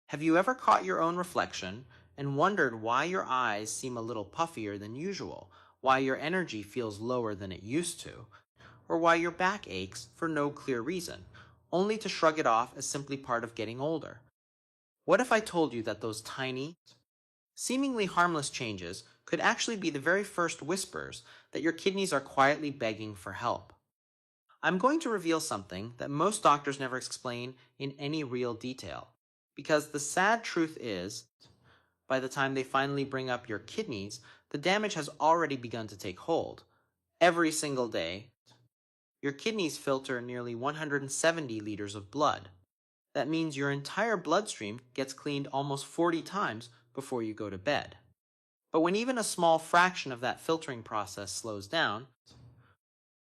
Have you ever caught your own reflection and wondered why your eyes seem a little puffier than usual, why your energy feels lower than it used to, or why your back aches for no clear reason, only to shrug it off as simply part of getting older? What if I told you that those tiny, seemingly harmless changes could actually be the very first whispers that your kidneys are quietly begging for help? I'm going to reveal something that most doctors never explain in any real detail. Because the sad truth is, by the time they finally bring up your kidneys, the damage has already begun to take hold. Every single day, your kidneys filter nearly 170 liters of blood. That means your entire bloodstream gets cleaned almost 40 times before you go to bed. But when even a small fraction of that filtering process slows down,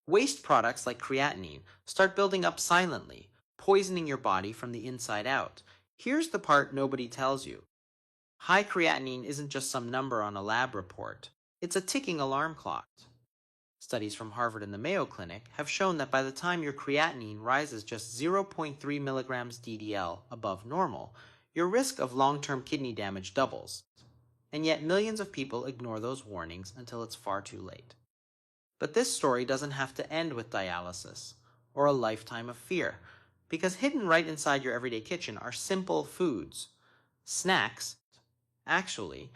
waste products like creatinine start building up silently, poisoning your body from the inside out. Here's the part nobody tells you. High creatinine isn't just some number on a lab report. It's a ticking alarm clock. Studies from Harvard and the Mayo Clinic have shown that by the time your creatinine rises just zero point 0.3 milligrams DDL above normal, your risk of long-term kidney damage doubles. And yet millions of people ignore those warnings until it's far too late. But this story doesn't have to end with dialysis or a lifetime of fear, because hidden right inside your everyday kitchen are simple foods, snacks, actually,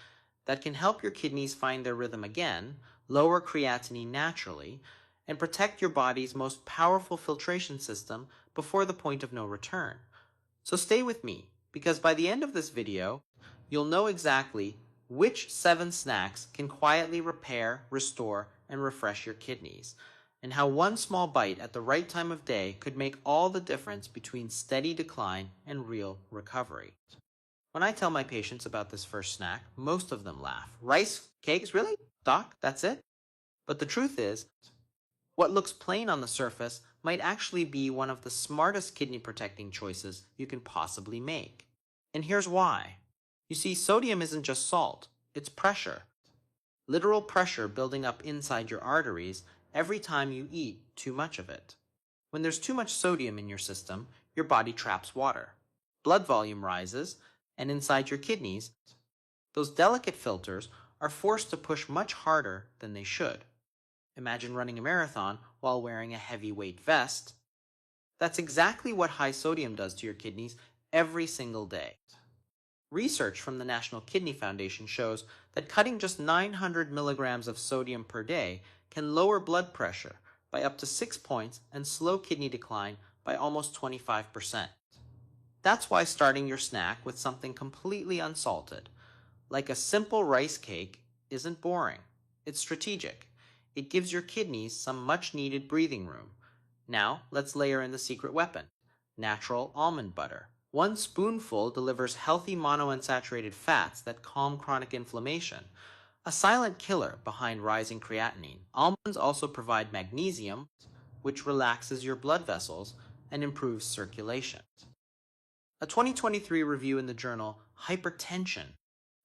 that can help your kidneys find their rhythm again, lower creatinine naturally, and protect your body's most powerful filtration system before the point of no return. So stay with me, because by the end of this video, you'll know exactly which 7 snacks can quietly repair, restore, and refresh your kidneys, and how one small bite at the right time of day could make all the difference between steady decline and real recovery. When I tell my patients about this first snack, most of them laugh. Rice cakes? Really? Doc, that's it? But the truth is, what looks plain on the surface might actually be one of the smartest kidney protecting choices you can possibly make. And here's why. You see, sodium isn't just salt, it's pressure. Literal pressure building up inside your arteries every time you eat too much of it. When there's too much sodium in your system, your body traps water. Blood volume rises, and inside your kidneys, those delicate filters are forced to push much harder than they should. Imagine running a marathon while wearing a heavyweight vest. That's exactly what high sodium does to your kidneys every single day. Research from the National Kidney Foundation shows that cutting just 900 milligrams of sodium per day can lower blood pressure by up to 6 points and slow kidney decline by almost 25%. That's why starting your snack with something completely unsalted, like a simple rice cake, isn't boring. It's strategic. It gives your kidneys some much-needed breathing room. Now, let's layer in the secret weapon: natural almond butter. One spoonful delivers healthy monounsaturated fats that calm chronic inflammation, a silent killer behind rising creatinine. Almonds also provide magnesium, which relaxes your blood vessels and improves circulation. A 2023 review in the journal Hypertension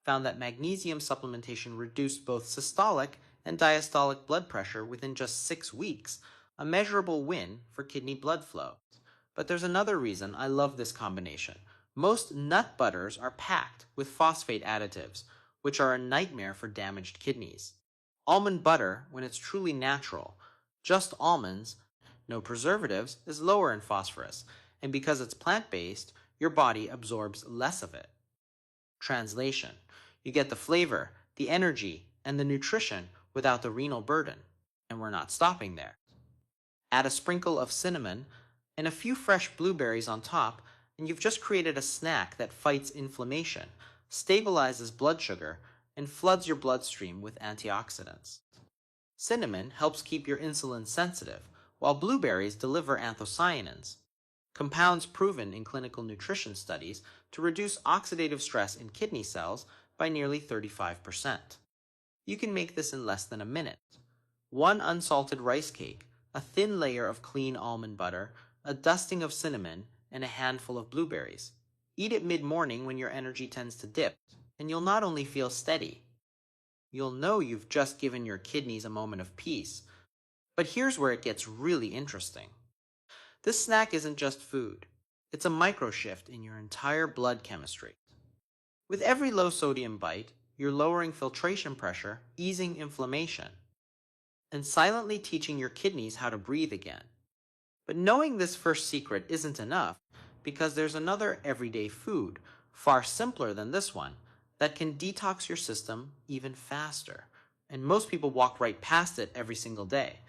found that magnesium supplementation reduced both systolic and diastolic blood pressure within just 6 weeks, a measurable win for kidney blood flow. But there's another reason I love this combination. Most nut butters are packed with phosphate additives, which are a nightmare for damaged kidneys. Almond butter, when it's truly natural, just almonds, no preservatives, is lower in phosphorus, and because it's plant-based, your body absorbs less of it. Translation: you get the flavor, the energy, and the nutrition without the renal burden. And we're not stopping there. Add a sprinkle of cinnamon and a few fresh blueberries on top, and you've just created a snack that fights inflammation, stabilizes blood sugar, and floods your bloodstream with antioxidants. Cinnamon helps keep your insulin sensitive, while blueberries deliver anthocyanins, compounds proven in clinical nutrition studies to reduce oxidative stress in kidney cells by nearly 35%. You can make this in less than a minute. One unsalted rice cake, a thin layer of clean almond butter, a dusting of cinnamon, and a handful of blueberries. Eat it mid-morning when your energy tends to dip, and you'll not only feel steady, you'll know you've just given your kidneys a moment of peace. But here's where it gets really interesting. This snack isn't just food. It's a micro shift in your entire blood chemistry. With every low sodium bite, you're lowering filtration pressure, easing inflammation, and silently teaching your kidneys how to breathe again. But knowing this first secret isn't enough, because there's another everyday food, far simpler than this one, that can detox your system even faster. And most people walk right past it every single day.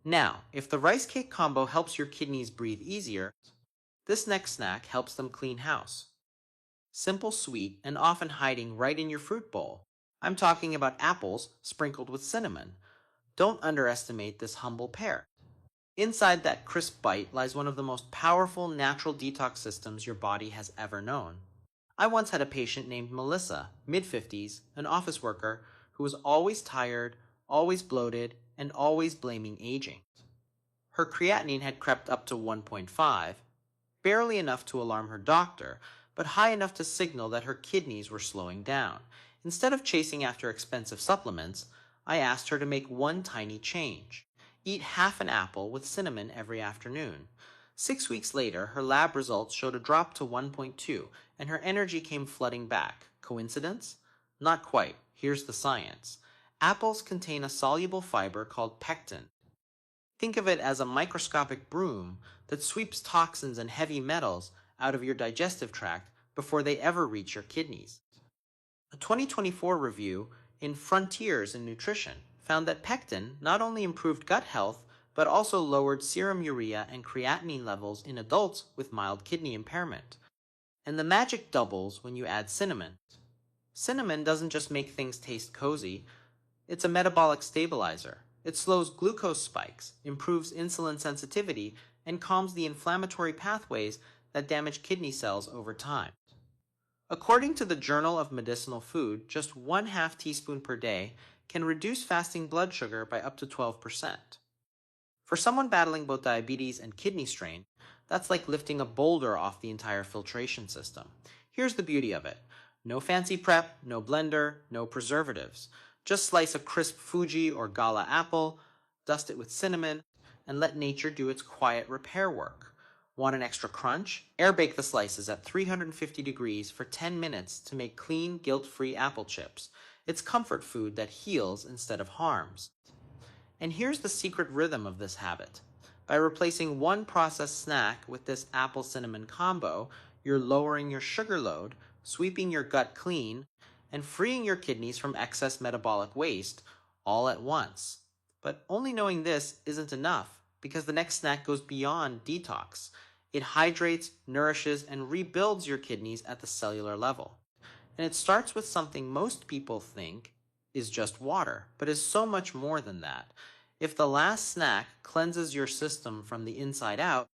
Now, if the rice cake combo helps your kidneys breathe easier, this next snack helps them clean house. Simple, sweet, and often hiding right in your fruit bowl. I'm talking about apples sprinkled with cinnamon. Don't underestimate this humble pair. Inside that crisp bite lies one of the most powerful natural detox systems your body has ever known. I once had a patient named Melissa, mid 50s, an office worker, who was always tired, always bloated, and always blaming aging. Her creatinine had crept up to 1.5, barely enough to alarm her doctor, but high enough to signal that her kidneys were slowing down. Instead of chasing after expensive supplements, I asked her to make one tiny change: eat half an apple with cinnamon every afternoon. 6 weeks later, her lab results showed a drop to 1.2, and her energy came flooding back. Coincidence? Not quite. Here's the science. Apples contain a soluble fiber called pectin. Think of it as a microscopic broom that sweeps toxins and heavy metals out of your digestive tract before they ever reach your kidneys. A 2024 review in Frontiers in Nutrition found that pectin not only improved gut health, but also lowered serum urea and creatinine levels in adults with mild kidney impairment. And the magic doubles when you add cinnamon. Cinnamon doesn't just make things taste cozy, it's a metabolic stabilizer. It slows glucose spikes, improves insulin sensitivity, and calms the inflammatory pathways that damage kidney cells over time. According to the Journal of Medicinal Food, just 1/2 teaspoon per day can reduce fasting blood sugar by up to 12%. For someone battling both diabetes and kidney strain, that's like lifting a boulder off the entire filtration system. Here's the beauty of it: no fancy prep, no blender, no preservatives. Just slice a crisp Fuji or Gala apple, dust it with cinnamon, and let nature do its quiet repair work. Want an extra crunch? Air bake the slices at 350 degrees for 10 minutes to make clean, guilt-free apple chips. It's comfort food that heals instead of harms. And here's the secret rhythm of this habit. By replacing one processed snack with this apple cinnamon combo, you're lowering your sugar load, sweeping your gut clean, and freeing your kidneys from excess metabolic waste all at once. But only knowing this isn't enough, because the next snack goes beyond detox. It hydrates, nourishes, and rebuilds your kidneys at the cellular level. And it starts with something most people think is just water, but is so much more than that. If the last snack cleanses your system from the inside out,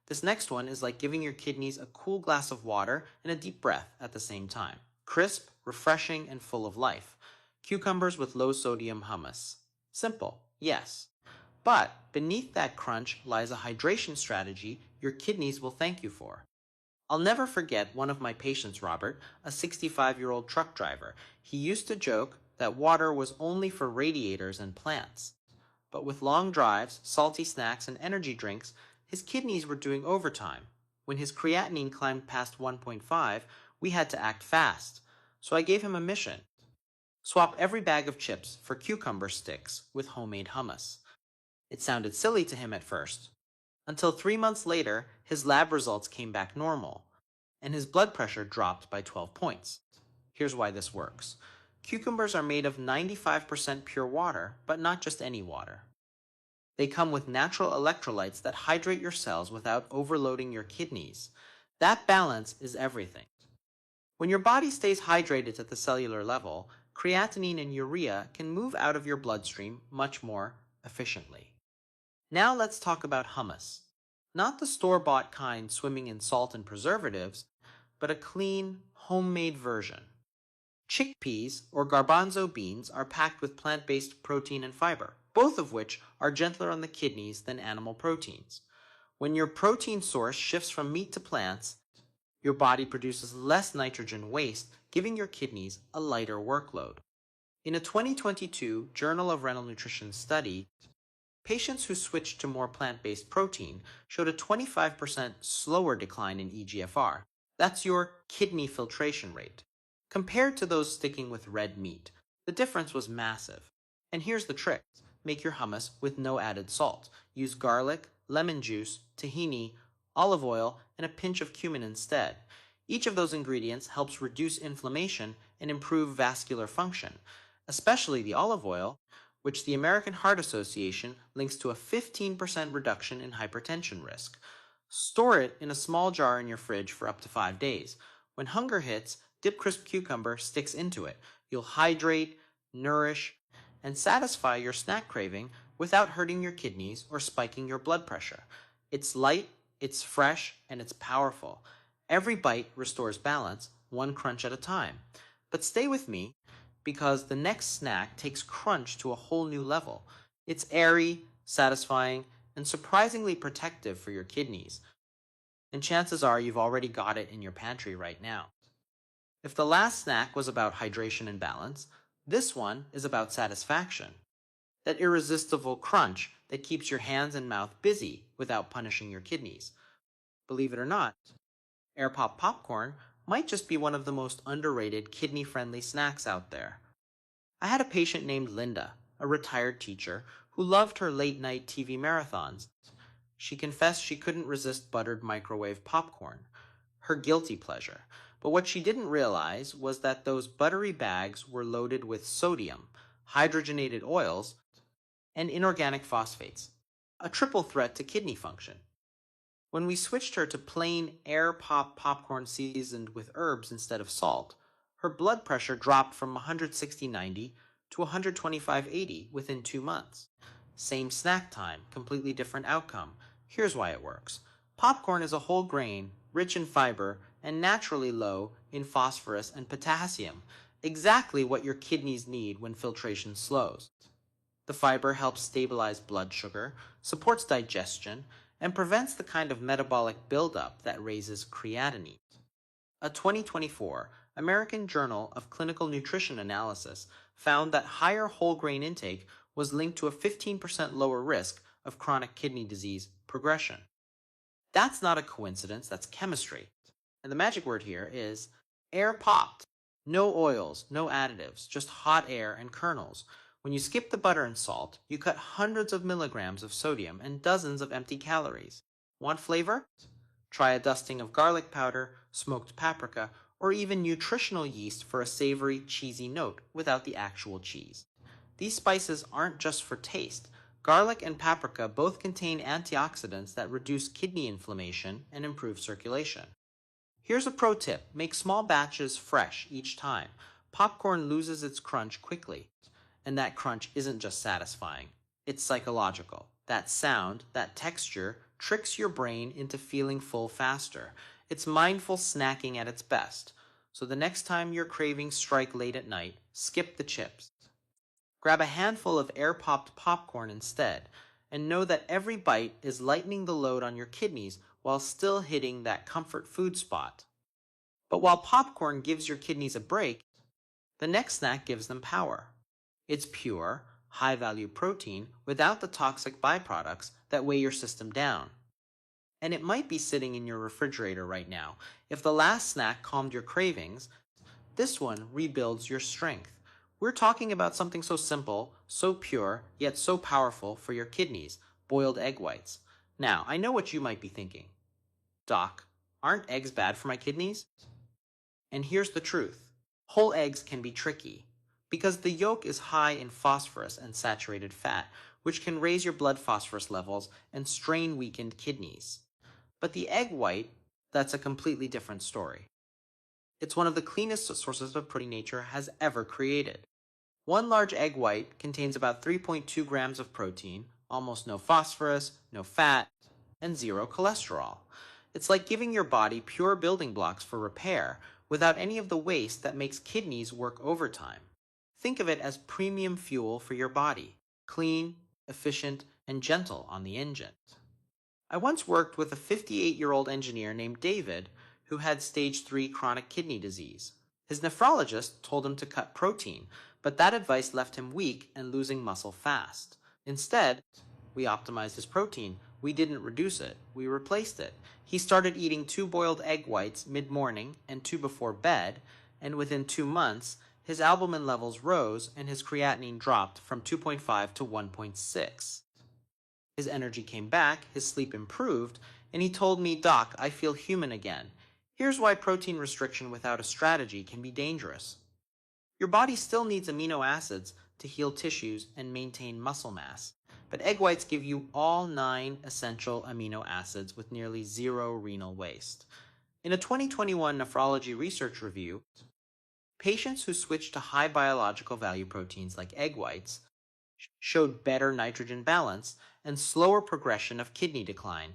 this next one is like giving your kidneys a cool glass of water and a deep breath at the same time. Crisp, refreshing, and full of life. Cucumbers with low sodium hummus. Simple, yes. But beneath that crunch lies a hydration strategy your kidneys will thank you for. I'll never forget one of my patients, Robert, a 65-year-old truck driver. He used to joke that water was only for radiators and plants. But with long drives, salty snacks, and energy drinks, his kidneys were doing overtime. When his creatinine climbed past 1.5, we had to act fast. So I gave him a mission: swap every bag of chips for cucumber sticks with homemade hummus. It sounded silly to him at first, until 3 months later, his lab results came back normal, and his blood pressure dropped by 12 points. Here's why this works. Cucumbers are made of 95% pure water, but not just any water. They come with natural electrolytes that hydrate your cells without overloading your kidneys. That balance is everything. When your body stays hydrated at the cellular level, creatinine and urea can move out of your bloodstream much more efficiently. Now let's talk about hummus. Not the store-bought kind swimming in salt and preservatives, but a clean, homemade version. Chickpeas or garbanzo beans are packed with plant-based protein and fiber, both of which are gentler on the kidneys than animal proteins. When your protein source shifts from meat to plants, your body produces less nitrogen waste, giving your kidneys a lighter workload. In a 2022 Journal of Renal Nutrition study, patients who switched to more plant-based protein showed a 25% slower decline in eGFR. That's your kidney filtration rate. compared to those sticking with red meat. The difference was massive. And here's the trick: make your hummus with no added salt. Use garlic, lemon juice, tahini, olive oil, and a pinch of cumin instead. Each of those ingredients helps reduce inflammation and improve vascular function, especially the olive oil, which the American Heart Association links to a 15% reduction in hypertension risk. Store it in a small jar in your fridge for up to 5 days. When hunger hits, dip crisp cucumber sticks into it. You'll hydrate, nourish, and satisfy your snack craving without hurting your kidneys or spiking your blood pressure. It's light, it's fresh, and it's powerful. Every bite restores balance, one crunch at a time. But stay with me, because the next snack takes crunch to a whole new level. It's airy, satisfying, and surprisingly protective for your kidneys. And chances are you've already got it in your pantry right now. If the last snack was about hydration and balance, this one is about satisfaction. That irresistible crunch that keeps your hands and mouth busy without punishing your kidneys. Believe it or not, air pop popcorn might just be one of the most underrated kidney-friendly snacks out there. I had a patient named Linda, a retired teacher, who loved her late-night TV marathons. She confessed she couldn't resist buttered microwave popcorn, her guilty pleasure. But what she didn't realize was that those buttery bags were loaded with sodium, hydrogenated oils, and inorganic phosphates, a triple threat to kidney function. When we switched her to plain air pop popcorn seasoned with herbs instead of salt, her blood pressure dropped from 160/90 to 125/80 within 2 months. Same snack time, completely different outcome. Here's why it works. Popcorn is a whole grain, rich in fiber, and naturally low in phosphorus and potassium, exactly what your kidneys need when filtration slows. The fiber helps stabilize blood sugar, supports digestion, and prevents the kind of metabolic buildup that raises creatinine. A 2024 American Journal of Clinical Nutrition Analysis found that higher whole grain intake was linked to a 15% lower risk of chronic kidney disease progression. That's not a coincidence, that's chemistry. And the magic word here is air popped. No oils, no additives, just hot air and kernels. When you skip the butter and salt, you cut hundreds of milligrams of sodium and dozens of empty calories. Want flavor? Try a dusting of garlic powder, smoked paprika, or even nutritional yeast for a savory, cheesy note without the actual cheese. These spices aren't just for taste. Garlic and paprika both contain antioxidants that reduce kidney inflammation and improve circulation. Here's a pro tip: make small batches fresh each time. Popcorn loses its crunch quickly. And that crunch isn't just satisfying, it's psychological. That sound, that texture, tricks your brain into feeling full faster. It's mindful snacking at its best. So the next time your cravings strike late at night, skip the chips. Grab a handful of air-popped popcorn instead, and know that every bite is lightening the load on your kidneys while still hitting that comfort food spot. But while popcorn gives your kidneys a break, the next snack gives them power. It's pure, high-value protein without the toxic byproducts that weigh your system down. And it might be sitting in your refrigerator right now. If the last snack calmed your cravings, this one rebuilds your strength. We're talking about something so simple, so pure, yet so powerful for your kidneys: boiled egg whites. Now, I know what you might be thinking. Doc, aren't eggs bad for my kidneys? And here's the truth. Whole eggs can be tricky, because the yolk is high in phosphorus and saturated fat, which can raise your blood phosphorus levels and strain weakened kidneys. But the egg white, that's a completely different story. It's one of the cleanest sources of protein nature has ever created. One large egg white contains about 3.2 grams of protein, almost no phosphorus, no fat, and zero cholesterol. It's like giving your body pure building blocks for repair without any of the waste that makes kidneys work overtime. Think of it as premium fuel for your body: clean, efficient, and gentle on the engine. I once worked with a 58-year-old engineer named David who had stage 3 chronic kidney disease. His nephrologist told him to cut protein, but that advice left him weak and losing muscle fast. Instead, we optimized his protein. We didn't reduce it, we replaced it. He started eating 2 boiled egg whites mid-morning and 2 before bed, and within 2 months, his albumin levels rose and his creatinine dropped from 2.5 to 1.6. His energy came back, his sleep improved, and he told me, "Doc, I feel human again." Here's why protein restriction without a strategy can be dangerous. Your body still needs amino acids to heal tissues and maintain muscle mass, but egg whites give you all 9 essential amino acids with nearly zero renal waste. In a 2021 nephrology research review, patients who switched to high biological value proteins like egg whites showed better nitrogen balance and slower progression of kidney decline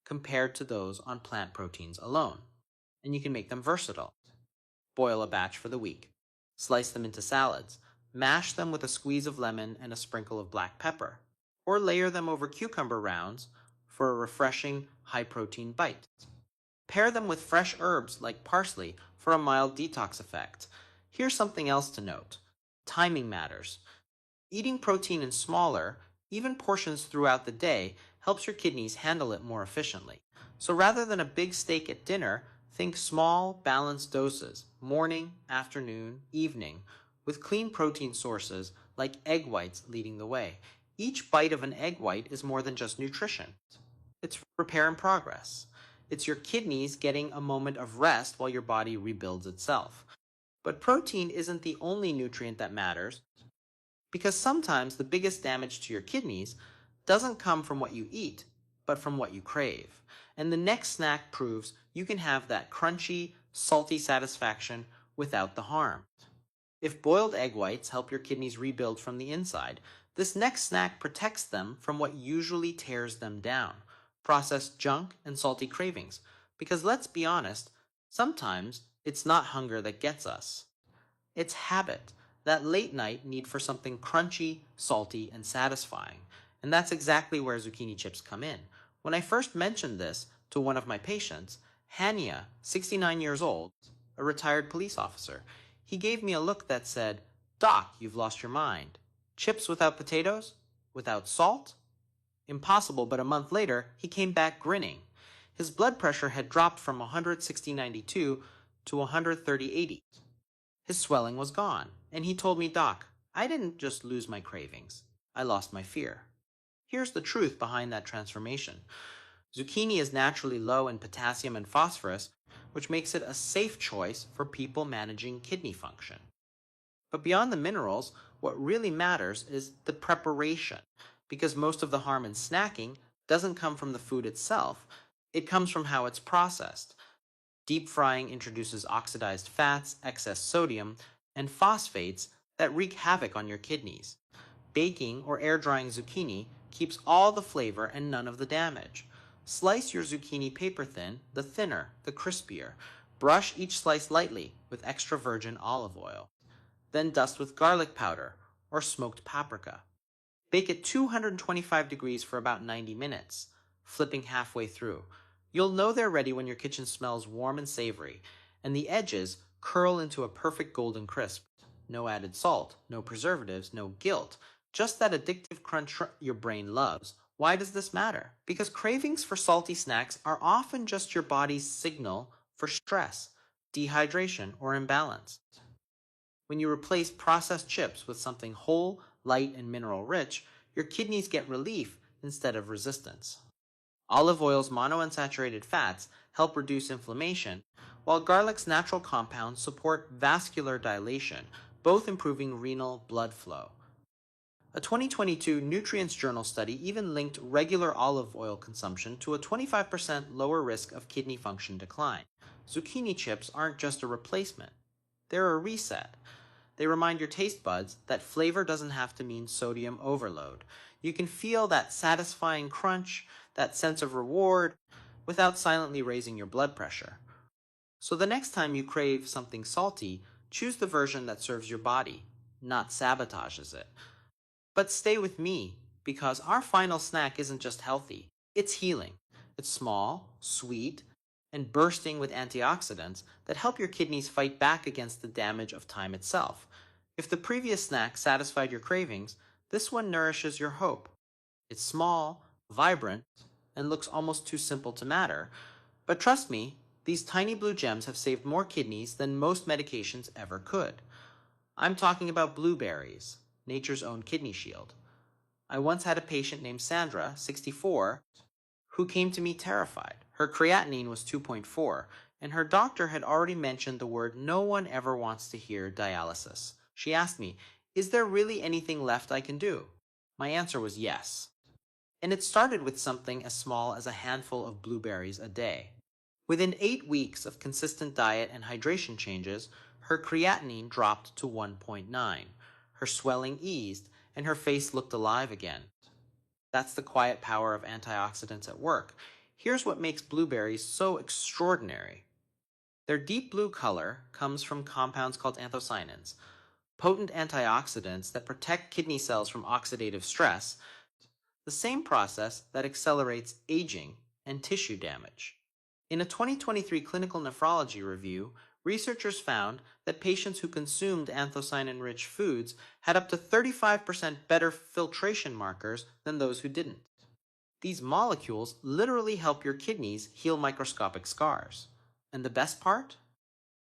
compared to those on plant proteins alone. And you can make them versatile. Boil a batch for the week. Slice them into salads. Mash them with a squeeze of lemon and a sprinkle of black pepper. Or layer them over cucumber rounds for a refreshing, high-protein bite. Pair them with fresh herbs like parsley for a mild detox effect. Here's something else to note. Timing matters. Eating protein in smaller, even portions throughout the day helps your kidneys handle it more efficiently. So rather than a big steak at dinner, think small, balanced doses, morning, afternoon, evening, with clean protein sources like egg whites leading the way. Each bite of an egg white is more than just nutrition. It's repair and progress. It's your kidneys getting a moment of rest while your body rebuilds itself. But protein isn't the only nutrient that matters, because sometimes the biggest damage to your kidneys doesn't come from what you eat, but from what you crave. And the next snack proves you can have that crunchy, salty satisfaction without the harm. If boiled egg whites help your kidneys rebuild from the inside, this next snack protects them from what usually tears them down: processed junk and salty cravings. Because let's be honest, sometimes it's not hunger that gets us. It's habit, that late night need for something crunchy, salty, and satisfying. And that's exactly where zucchini chips come in. When I first mentioned this to one of my patients, Hania, 69 years old, a retired police officer, he gave me a look that said, "Doc, you've lost your mind. Chips without potatoes? Without salt?" Impossible, but a month later, he came back grinning. His blood pressure had dropped from 160/92 to 130/80. His swelling was gone, and he told me, "Doc, I didn't just lose my cravings. I lost my fear." Here's the truth behind that transformation. Zucchini is naturally low in potassium and phosphorus, which makes it a safe choice for people managing kidney function. But beyond the minerals, what really matters is the preparation, because most of the harm in snacking doesn't come from the food itself. It comes from how it's processed. Deep frying introduces oxidized fats, excess sodium, and phosphates that wreak havoc on your kidneys. Baking or air drying zucchini keeps all the flavor and none of the damage. Slice your zucchini paper thin, the thinner, the crispier. Brush each slice lightly with extra virgin olive oil. Then dust with garlic powder or smoked paprika. Bake at 225 degrees for about 90 minutes, flipping halfway through. You'll know they're ready when your kitchen smells warm and savory, and the edges curl into a perfect golden crisp. No added salt, no preservatives, no guilt, just that addictive crunch your brain loves. Why does this matter? Because cravings for salty snacks are often just your body's signal for stress, dehydration, or imbalance. When you replace processed chips with something whole, light, and mineral rich, your kidneys get relief instead of resistance. Olive oil's monounsaturated fats help reduce inflammation, while garlic's natural compounds support vascular dilation, both improving renal blood flow. A 2022 Nutrients Journal study even linked regular olive oil consumption to a 25% lower risk of kidney function decline. Zucchini chips aren't just a replacement, they're a reset. They remind your taste buds that flavor doesn't have to mean sodium overload. You can feel that satisfying crunch, that sense of reward, without silently raising your blood pressure. So the next time you crave something salty, choose the version that serves your body, not sabotages it. But stay with me, because our final snack isn't just healthy, it's healing. It's small, sweet, and bursting with antioxidants that help your kidneys fight back against the damage of time itself. If the previous snack satisfied your cravings, this one nourishes your hope. It's small, vibrant, and looks almost too simple to matter. But trust me, These tiny blue gems have saved more kidneys than most medications ever could. I'm talking about blueberries, nature's own kidney shield. I once had a patient named Sandra, 64, who came to me terrified. Her creatinine was 2.4, and her doctor had already mentioned the word no one ever wants to hear, dialysis. She asked me, "Is there really anything left I can do?" My answer was yes. And it started with something as small as a handful of blueberries a day. Within 8 weeks of consistent diet and hydration changes, her creatinine dropped to 1.9. Her swelling eased, and her face looked alive again. That's the quiet power of antioxidants at work. Here's what makes blueberries so extraordinary. Their deep blue color comes from compounds called anthocyanins, potent antioxidants that protect kidney cells from oxidative stress, the same process that accelerates aging and tissue damage. In a 2023 clinical nephrology review, researchers found that patients who consumed anthocyanin-rich foods had up to 35% better filtration markers than those who didn't. These molecules literally help your kidneys heal microscopic scars. And the best part?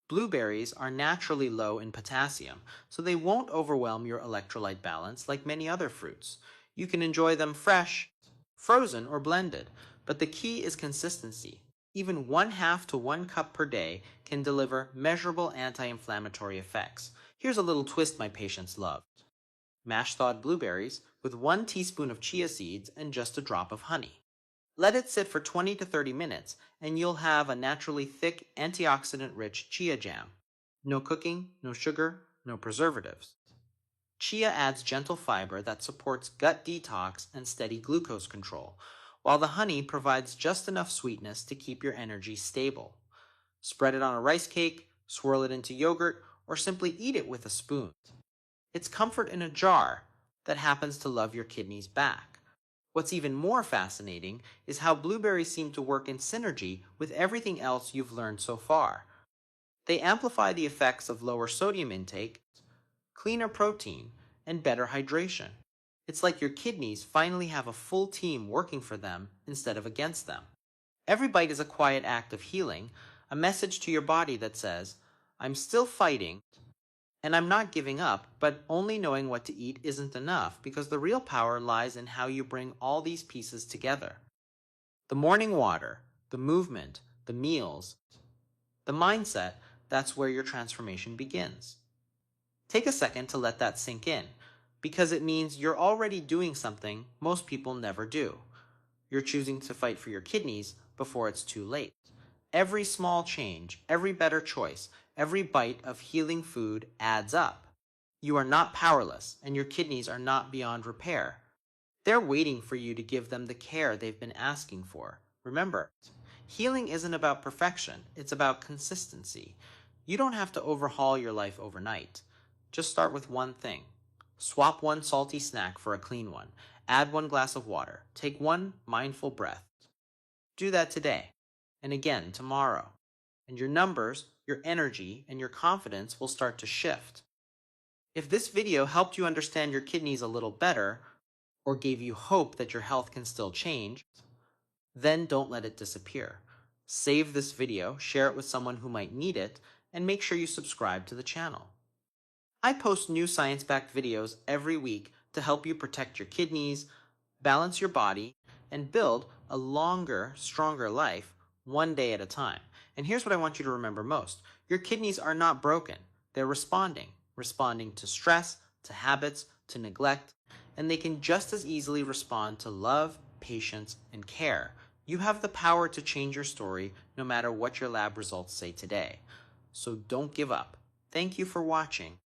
Blueberries are naturally low in potassium, so they won't overwhelm your electrolyte balance like many other fruits. You can enjoy them fresh, frozen, or blended, but the key is consistency. Even 1/2 to 1 cup per day can deliver measurable anti-inflammatory effects. Here's a little twist my patients loved. Mash thawed blueberries with 1 teaspoon of chia seeds and just a drop of honey. Let it sit for 20 to 30 minutes, and you'll have a naturally thick, antioxidant-rich chia jam. No cooking, no sugar, no preservatives. Chia adds gentle fiber that supports gut detox and steady glucose control, while the honey provides just enough sweetness to keep your energy stable. Spread it on a rice cake, swirl it into yogurt, or simply eat it with a spoon. It's comfort in a jar that happens to love your kidneys back. What's even more fascinating is how blueberries seem to work in synergy with everything else you've learned so far. They amplify the effects of lower sodium intake, cleaner protein, and better hydration. It's like your kidneys finally have a full team working for them instead of against them. Every bite is a quiet act of healing, a message to your body that says, "I'm still fighting, and I'm not giving up," but only knowing what to eat isn't enough because the real power lies in how you bring all these pieces together. The morning water, the movement, the meals, the mindset, that's where your transformation begins. Take a second to let that sink in, because it means you're already doing something most people never do. You're choosing to fight for your kidneys before it's too late. Every small change, every better choice, every bite of healing food adds up. You are not powerless, and your kidneys are not beyond repair. They're waiting for you to give them the care they've been asking for. Remember, healing isn't about perfection, it's about consistency. You don't have to overhaul your life overnight. Just start with one thing. Swap one salty snack for a clean one. Add 1 glass of water. Take 1 mindful breath. Do that today, and again tomorrow. And your numbers, your energy, and your confidence will start to shift. If this video helped you understand your kidneys a little better, or gave you hope that your health can still change, then don't let it disappear. Save this video, share it with someone who might need it, and make sure you subscribe to the channel. I post new science-backed videos every week to help you protect your kidneys, balance your body, and build a longer, stronger life one day at a time. And here's what I want you to remember most. Your kidneys are not broken. They're responding to stress, to habits, to neglect, and they can just as easily respond to love, patience, and care. You have the power to change your story no matter what your lab results say today. So don't give up. Thank you for watching.